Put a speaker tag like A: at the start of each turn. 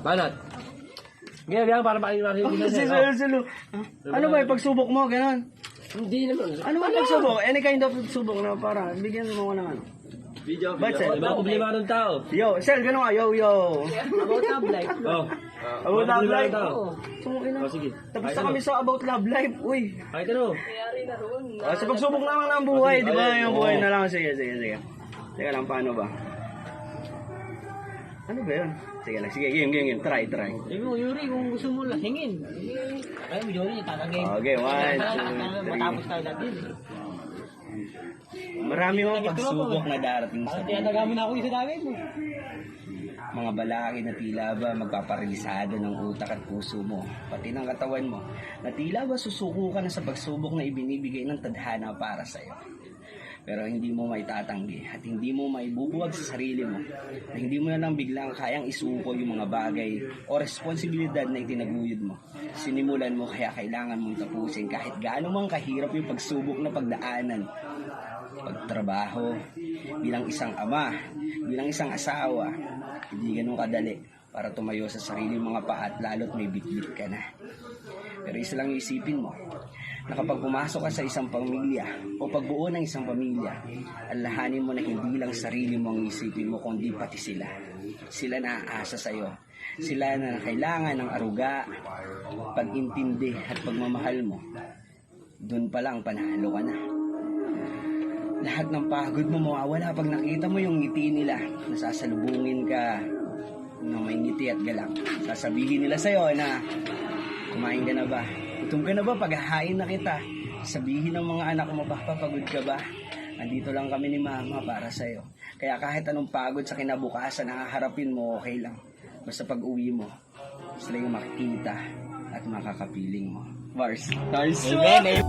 A: Banat. Ganyan, para makikita
B: Sulu. Ano ba yung pagsubok mo, gano'n?
A: Hindi naman.
B: Ano ba pagsubok? Any kind of pagsubok na para bigyan mo ko ng ano?
A: Video.
B: Ba't, Sel?
A: Diba problema ng tao?
B: Yo, Sel, gano'n ka? Yo.
C: About love life.
A: Oh.
B: About love life?
A: Oo.
B: Sumukin na.
A: Oh, sige.
B: Tapos na kami sa about love life. Uy.
A: Ay, ano?
C: Mayari na roon.
B: Sa pagsubok naman ng buhay, di ba? Yung buhay na lang. Sige. Teka lang, paano ba? Ano ba yun? Sige lang, sige, game. Try.
C: Yuri, kung gusto mo lasingin. Ay, Yuri, tatagay.
B: Okay, 1, 2, 3.
C: Matapos tayo dati.
B: Marami mga pagsubok na darating sa
C: Kaya tagamin ako isa dagay mo.
B: mga balakid na tila ba magpaparelisado ng utak at puso mo, pati ng katawan mo, na tila ba susuko ka na sa pagsubok na ibinibigay ng tadhana para sa iyo. Pero hindi mo maitatanggi at hindi mo maibubuwag sa sarili mo na hindi mo na lang biglang kayang isuko yung mga bagay o responsibilidad na itinaguyod mo. Sinimulan mo kaya kailangan mong tapusin kahit gaano mang kahirap yung pagsubok na pagdaanan. Pagtrabaho, bilang isang ama, bilang isang asawa, hindi ganun kadali para tumayo sa sarili mga paa at lalo't may bitbit ka na. Pero isa lang isipin mo, na kapag pumasok ka sa isang pamilya o pagbuo ng isang pamilya, alalahanin mo na hindi lang sarili mo ang isipin mo kundi pati sila. Sila na aasa sa'yo. Sila na kailangan ng aruga, pag-intindi at pagmamahal mo. Doon pa lang panalo ka na. Lahat ng pagod mo mawawala pag nakita mo yung ngiti nila. Nasasalubungin ka ng may ngiti at galang. Sasabihin nila sa'yo na, kumain ka na ba? Gutom ka na ba? Paghahain na kita. Sabihin ng mga anak mo, papagod ka ba? Andito lang kami ni Mama para sa'yo. Kaya kahit anong pagod sa kinabukasan na haharapin mo, okay lang. Basta pag uwi mo, sila yung makikita at makakapiling mo. Bars.
A: Amen.